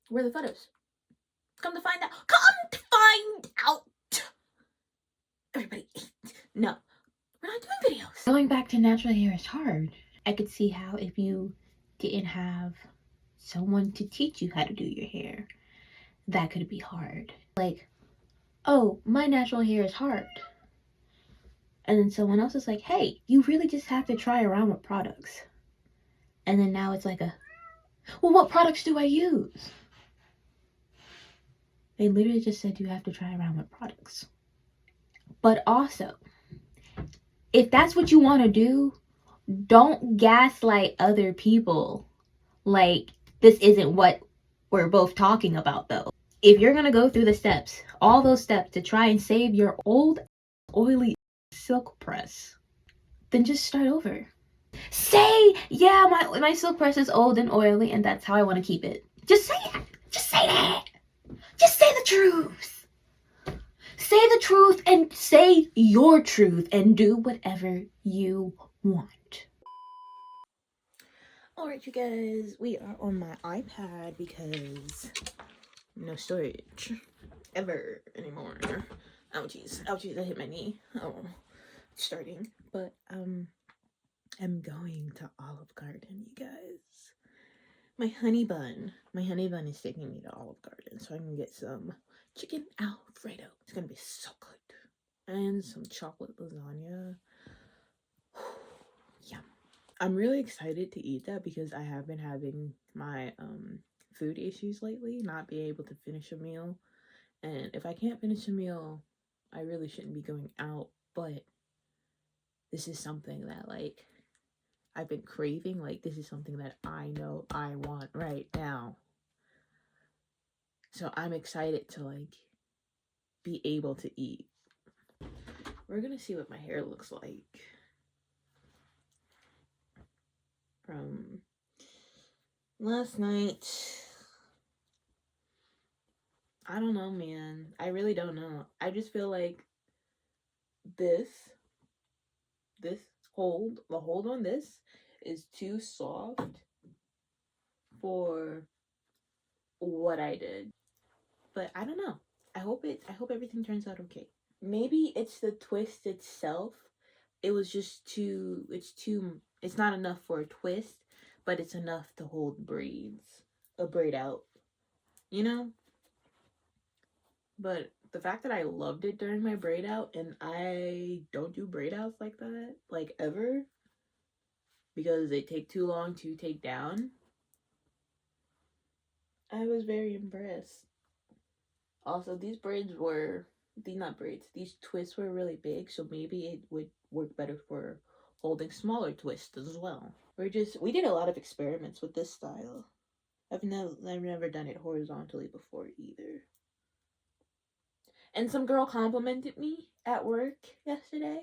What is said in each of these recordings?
Where are the photos? Come to find out. Come to find out. Everybody, no, we're not doing videos. Going back to natural hair is hard. I could see how if you didn't have someone to teach you how to do your hair, that could be hard. Like, oh, my natural hair is hard. And then someone else is like, hey, you really just have to try around with products. And then now it's like well, what products do I use? They literally just said you have to try around with products. But also, if that's what you want to do, don't gaslight other people. Like, this isn't what we're both talking about, though. If you're gonna go through the steps, all those steps to try and save your old, oily silk press, then just start over. Say, yeah, my silk press is old and oily, and that's how I want to keep it. Just say it. Just say that. Just say the truth. Say the truth and say your truth and do whatever you want. Alright, you guys, we are on my iPad because no storage ever anymore. Ouchies, ouchies, I hit my knee. Oh, it's starting. But I'm going to Olive Garden, you guys. My honey bun is taking me to Olive Garden so I can get some chicken Alfredo. It's gonna be so good. And some chocolate lasagna. Yum. I'm really excited to eat that because I have been having my food issues lately, not being able to finish a meal. And if I can't finish a meal, I really shouldn't be going out, but this is something that, like, I've been craving. Like, this is something that I know I want right now. So I'm excited to, like, be able to eat. We're gonna see what my hair looks like from last night. I don't know, man. I really don't know. I just feel like the hold on this is too soft for what I did. But I don't know. I hope everything turns out okay. Maybe it's the twist itself. It was just it's not enough for a twist, but it's enough to hold a braid out. You know? But the fact that I loved it during my braid out, and I don't do braid outs like that, like, ever, because they take too long to take down, I was very impressed. Also, these twists were really big, so maybe it would work better for holding smaller twists as well. We did a lot of experiments with this style. I've never done it horizontally before either. And some girl complimented me at work yesterday,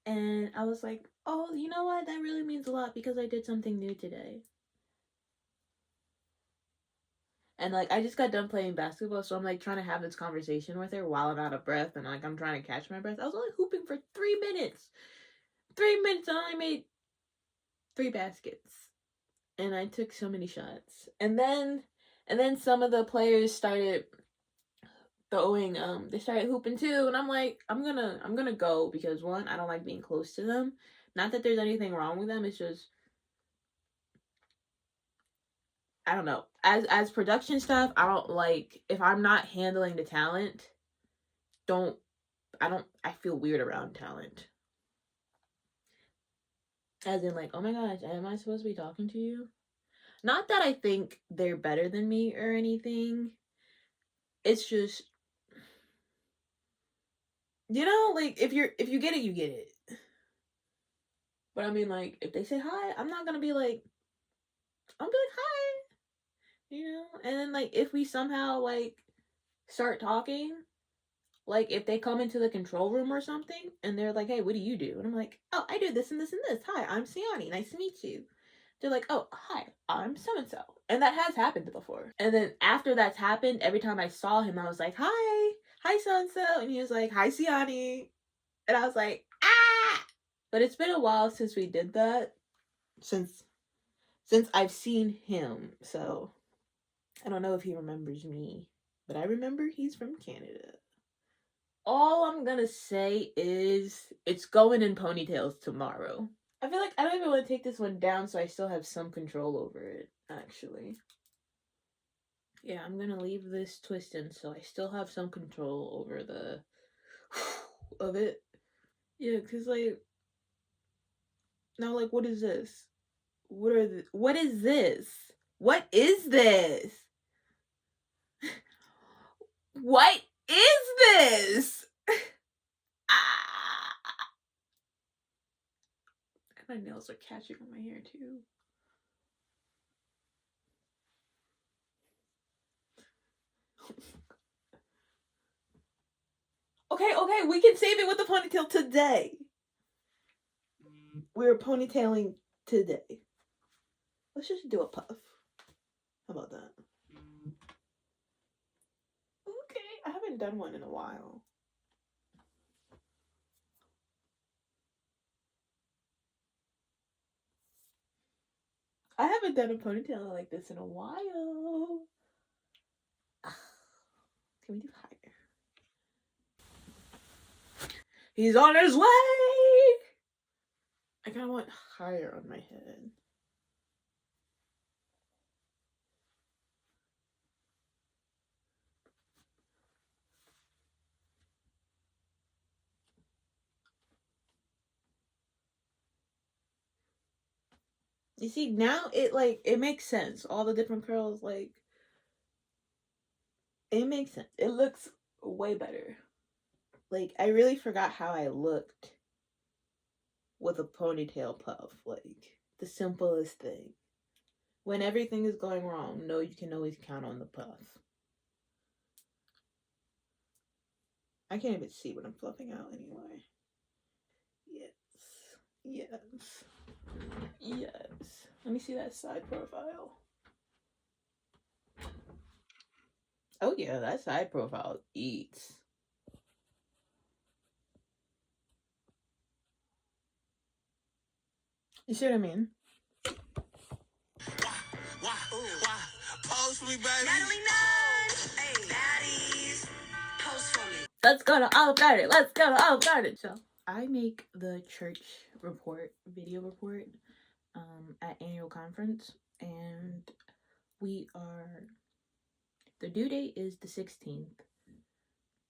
and I was like, oh, you know what? That really means a lot because I did something new today. And, like, I just got done playing basketball, so I'm, like, trying to have this conversation with her while I'm out of breath, and, like, I'm trying to catch my breath. I was only hooping for 3 minutes. 3 minutes, I only made 3 baskets. And I took so many shots. And then some of the players started throwing, they started hooping too, and I'm like, I'm gonna go because, one, I don't like being close to them. Not that there's anything wrong with them, it's just, I don't know. As production stuff, I don't like, if I'm not handling the talent, I feel weird around talent. As in, like, oh my gosh, am I supposed to be talking to you? Not that I think they're better than me or anything. It's just, like, if you get it, you get it. But I mean, like, if they say hi, I'm not gonna be like, I'm gonna be like, hi. And then, like, if we somehow, like, start talking, like, if they come into the control room or something and they're like, hey, what do you do? And I'm like, oh, I do this and this and this. Hi, I'm Siani. Nice to meet you. They're like, oh, hi, I'm so-and-so. And that has happened before. And then after that's happened, every time I saw him, I was like, hi so-and-so. And he was like, hi, Siani. And I was like, ah! But it's been a while since we did that. Since I've seen him. So I don't know if he remembers me, but I remember he's from Canada. All I'm gonna say is it's going in ponytails tomorrow. I feel like I don't even want to take this one down so I still have some control over it, actually. Yeah, I'm gonna leave this twisting so I still have some control over the of it. Yeah, cause like now, like, what is this? What is this? What is this? What is this? Ah! My nails are catching on my hair too. Okay, we can save it with the ponytail today. We're ponytailing today. Let's just do a puff. How about that? Okay, I haven't done one in a while. I haven't done a ponytail like this in a while. Can we do higher? He's on his way! I kind of want higher on my head. You see, now it makes sense. All the different curls, like, it makes sense. It looks way better. Like, I really forgot how I looked with a ponytail puff. Like, the simplest thing. When everything is going wrong, no, you can always count on the puff. I can't even see what I'm fluffing out anyway. Yes. Yes. Yes. Let me see that side profile. Oh yeah, that side profile eats. You see what I mean? Post for me, baby. Natalie Nunn. Hey, baddies. Post for me. Let's go to Olive Garden. Let's go to Olive Garden. So I make the church video report, at annual conference, and the due date is the 16th.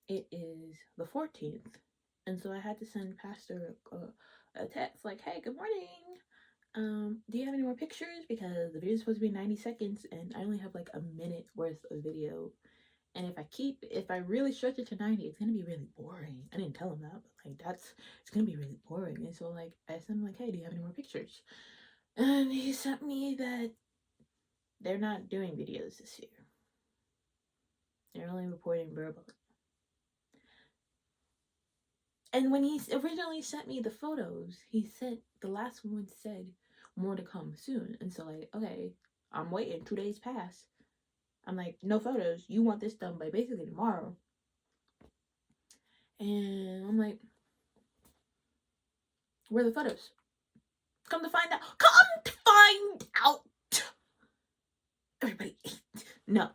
It is the 14th, and so I had to send Pastor a text like, "Hey, good morning. Do you have any more pictures? Because the video is supposed to be 90 seconds, and I only have like a minute worth of video. And if I really stretch it to 90, it's gonna be really boring." I didn't tell him that, but like it's gonna be really boring. And so like I sent him like, "Hey, do you have any more pictures?" And he sent me that they're not doing videos this year. They're only reporting verbally. And when he originally sent me the photos, he said the last one said more to come soon. And so like, okay, I'm waiting. 2 days pass. I'm like, no photos. You want this done by basically tomorrow. And I'm like, where are the photos? Come to find out. Everybody ate. No,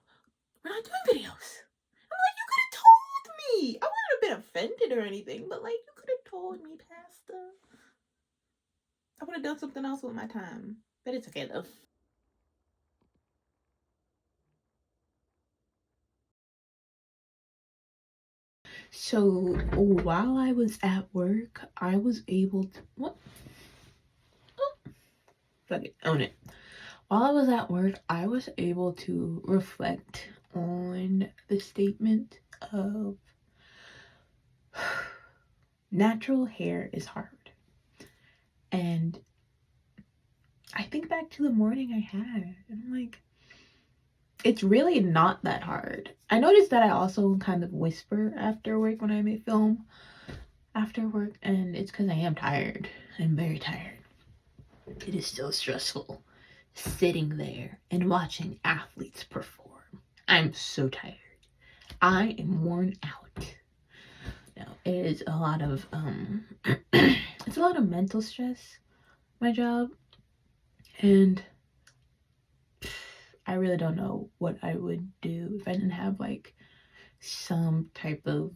we're not doing videos. I'm like, you could have told me. I wouldn't have been offended or anything, but like, you could have told me, Pastor. I would have done something else with my time. But it's okay though. So while I was at work, I was able to fuck it, own it. While I was at work, I was able to reflect on the statement of natural hair is hard. And I think back to the morning I had, and I'm like, it's really not that hard. I noticed that I also kind of whisper after work when I may film after work, and it's because I am tired. I'm very tired. It is so stressful sitting there and watching athletes perform. I'm so tired. I am worn out. No, it is a lot of it's a lot of mental stress, my job. And I really don't know what I would do if I didn't have like some type of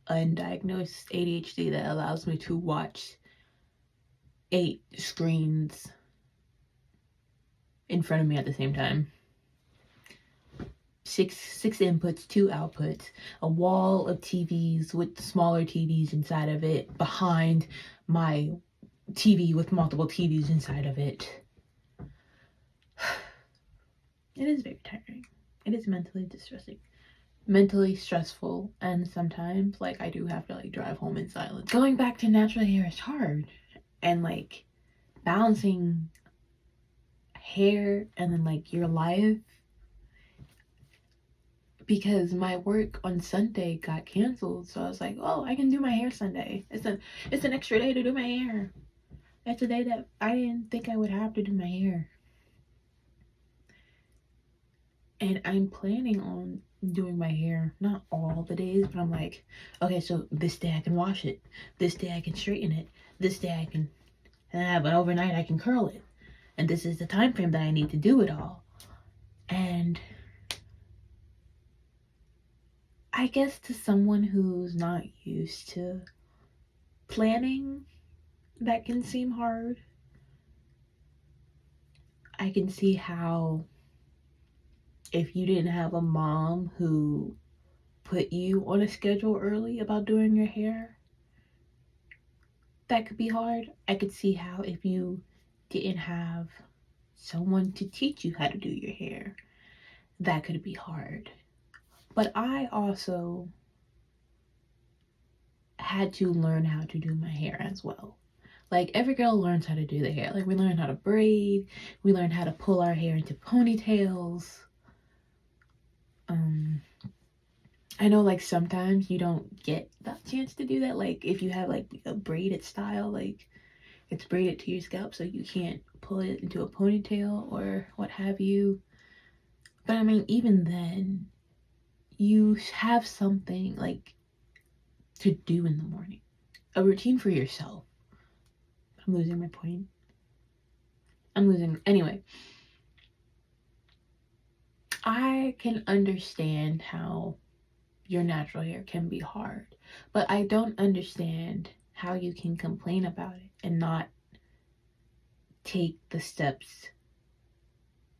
undiagnosed ADHD that allows me to watch 8 screens in front of me at the same time. Six inputs, 2 outputs, a wall of TVs with smaller TVs inside of it, behind my TV with multiple TVs inside of it. It is very tiring. It is mentally distressing. Mentally stressful, and sometimes like I do have to like drive home in silence. Going back to natural hair is hard, and like balancing hair and then like your life, because my work on Sunday got canceled, so I was like, oh, I can do my hair Sunday. It's an extra day to do my hair. It's a day that I didn't think I would have to do my hair. And I'm planning on doing my hair, not all the days, but I'm like, okay, so this day I can wash it, this day I can straighten it, this day I can, and I have an overnight I can curl it, and this is the time frame that I need to do it all. And I guess to someone who's not used to planning, that can seem hard. I can see how if you didn't have a mom who put you on a schedule early about doing your hair, that could be hard. I could see how if you didn't have someone to teach you how to do your hair, that could be hard. But I also had to learn how to do my hair as well. Like every girl learns how to do their hair. Like we learn how to braid, we learn how to pull our hair into ponytails. I know like sometimes you don't get that chance to do that. Like if you have like a braided style, like it's braided to your scalp, so you can't pull it into a ponytail or what have you. But I mean, even then, you have something like to do in the morning, a routine for yourself. I'm losing my point. Anyway, I can understand how your natural hair can be hard, but I don't understand how you can complain about it and not take the steps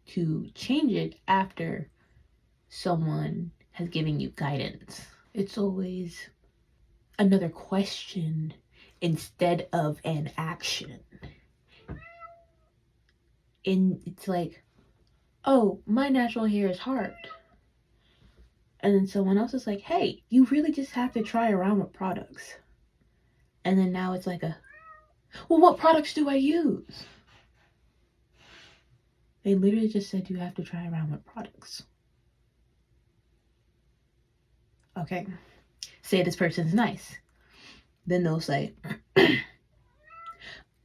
to change it after someone has given you guidance. It's always another question instead of an action. And it's like, oh, my natural hair is hard. And then someone else is like, hey, you really just have to try around with products. And then now it's like well, what products do I use? They literally just said you have to try around with products. Okay, say this person's nice. Then they'll say,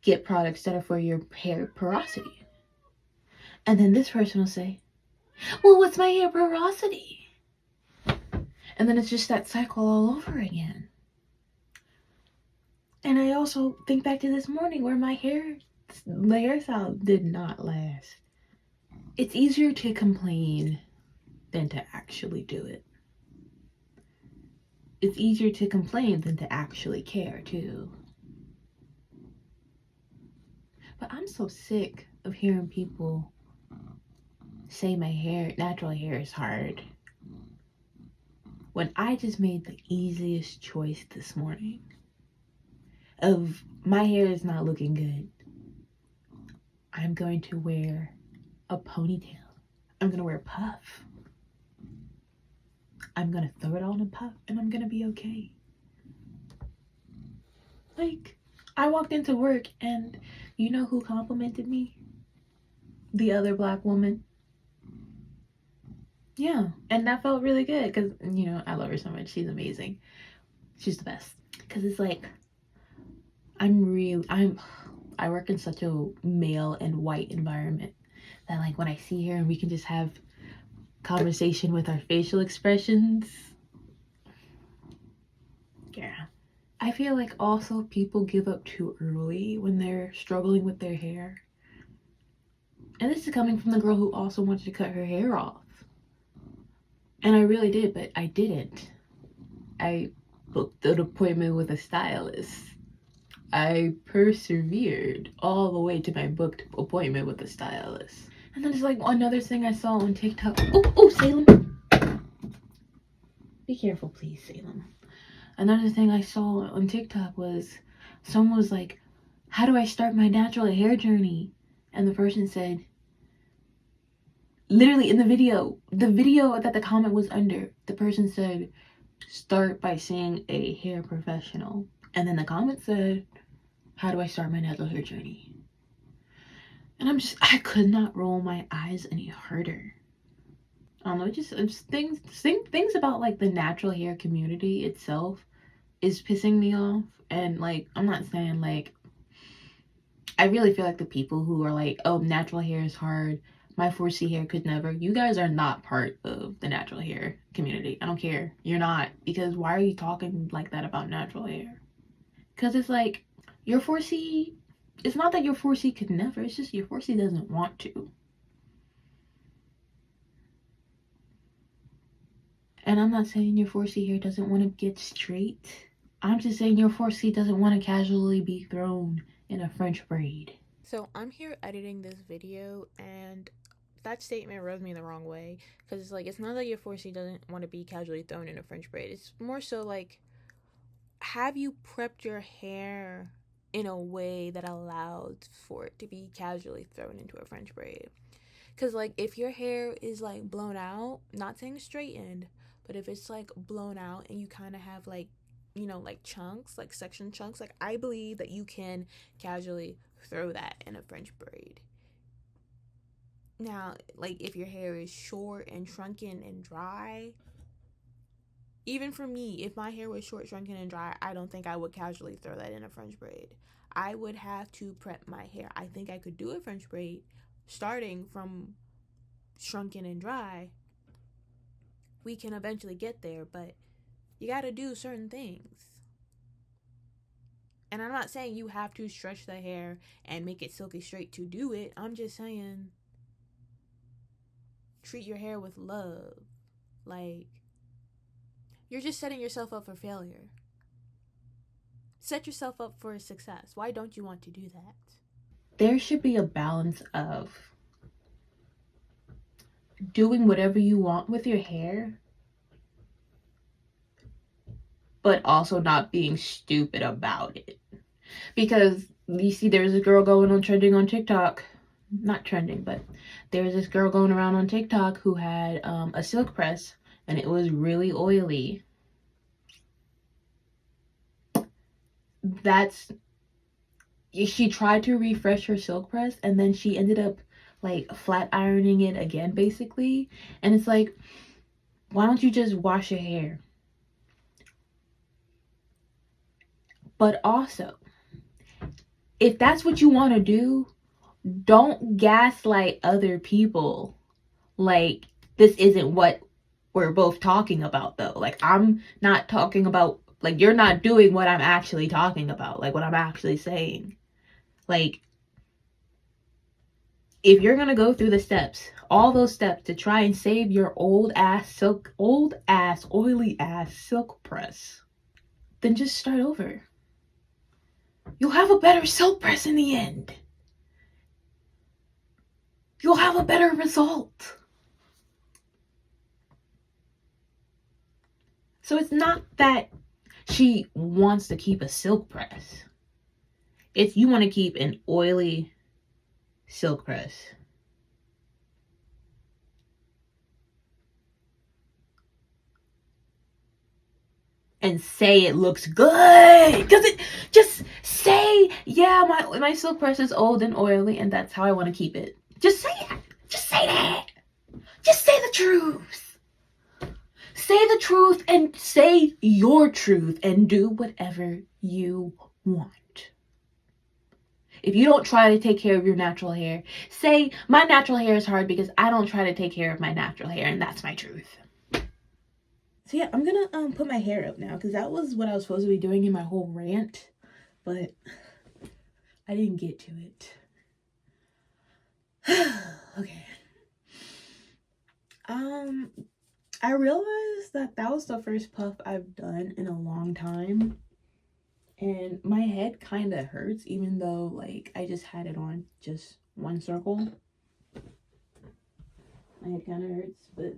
get products that are for your hair porosity. And then this person will say, well, what's my hair porosity? And then it's just that cycle all over again. And I also think back to this morning where the hairstyle did not last. It's easier to complain than to actually do it. It's easier to complain than to actually care too. But I'm so sick of hearing people say my natural hair is hard, when I just made the easiest choice this morning of my hair is not looking good. I'm going to wear a ponytail. I'm going to wear a puff. I'm going to throw it all in a puff and I'm going to be okay. Like, I walked into work and you know who complimented me? The other black woman. Yeah, and that felt really good because, you know, I love her so much. She's amazing. She's the best. Because it's like, I work in such a male and white environment that like when I see her and we can just have conversation with our facial expressions. Yeah. I feel like also people give up too early when they're struggling with their hair. And this is coming from the girl who also wanted to cut her hair off. And I really did, but I didn't. I booked an appointment with a stylist. I persevered all the way to my booked appointment with a stylist. And then there's like another thing I saw on TikTok. Oh, Salem. Be careful, please, Salem. Another thing I saw on TikTok was someone was like, how do I start my natural hair journey? And the person said, literally in the video that the comment was under, the person said, start by seeing a hair professional. And then the comment said, how do I start my natural hair journey? And I could not roll my eyes any harder. I don't know, just things about like the natural hair community itself is pissing me off. And like, I'm not saying like, I really feel like the people who are like, oh, natural hair is hard, my 4C hair could never, you guys are not part of the natural hair community. I don't care. You're not. Because why are you talking like that about natural hair? Because it's like, your 4C, it's not that your 4C could never, it's just your 4C doesn't want to. And I'm not saying your 4C hair doesn't want to get straight. I'm just saying your 4C doesn't want to casually be thrown in a French braid. So I'm here editing this video, and that statement rubs me the wrong way, because it's like, it's not that your 4C doesn't want to be casually thrown in a French braid. It's more so like, have you prepped your hair in a way that allows for it to be casually thrown into a French braid? Because like, if your hair is like blown out, not saying straightened, but if it's like blown out and you kind of have like, you know, like chunks, like section chunks, like I believe that you can casually throw that in a French braid. Now, like if your hair is short and shrunken and dry, even for me, if my hair was short, shrunken, and dry, I don't think I would casually throw that in a French braid. I would have to prep my hair. I think I could do a French braid starting from shrunken and dry. We can eventually get there, but you gotta do certain things. And I'm not saying you have to stretch the hair and make it silky straight to do it. I'm just saying, treat your hair with love. Like, you're just setting yourself up for failure. Set yourself up for success. Why don't you want to do that? There should be a balance of doing whatever you want with your hair, but also not being stupid about it. Because you see, there's a girl going on trending on TikTok. Not trending, but there's this girl going around on TikTok who had a silk press, and it was really oily. She tried to refresh her silk press, and then she ended up like flat ironing it again, basically. And it's like, why don't you just wash your hair? But also, if that's what you want to do, don't gaslight other people. Like, this isn't what we're both talking about, though. Like, I'm not talking about, like, you're not doing what I'm actually talking about, like what I'm actually saying. Like, if you're gonna go through the steps, all those steps to try and save your old ass, oily ass silk press, then just start over. You'll have a better silk press in the end. You'll have a better result. So it's not that she wants to keep a silk press. It's you want to keep an oily silk press. And say it looks good. Because it, just say, yeah, my silk press is old and oily, and that's how I want to keep it. Just say it. Just say that. Just say the truth. Say the truth and say your truth and do whatever you want. If you don't try to take care of your natural hair, say, my natural hair is hard because I don't try to take care of my natural hair, and that's my truth. So yeah, I'm gonna put my hair up now, because that was what I was supposed to be doing in my whole rant, but I didn't get to it. Okay. I realized that that was the first puff I've done in a long time. And my head kind of hurts, even though, like, I just had it on just one circle. My head kind of hurts, but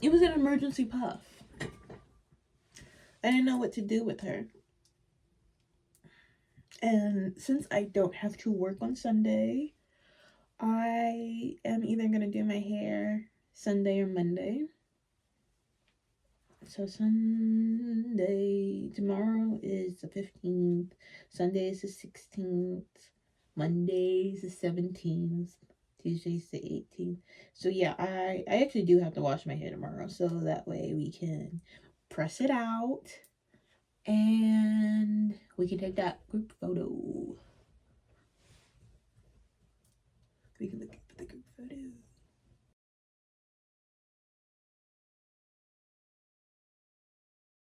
it was an emergency puff. I didn't know what to do with her. And since I don't have to work on Sunday, I am either going to do my hair Sunday or Monday. So Sunday, tomorrow is the 15th, Sunday is the 16th, Monday is the 17th, Tuesday's the 18th. So yeah, I actually do have to wash my hair tomorrow, so that way we can press it out and we can take that group photo. We can look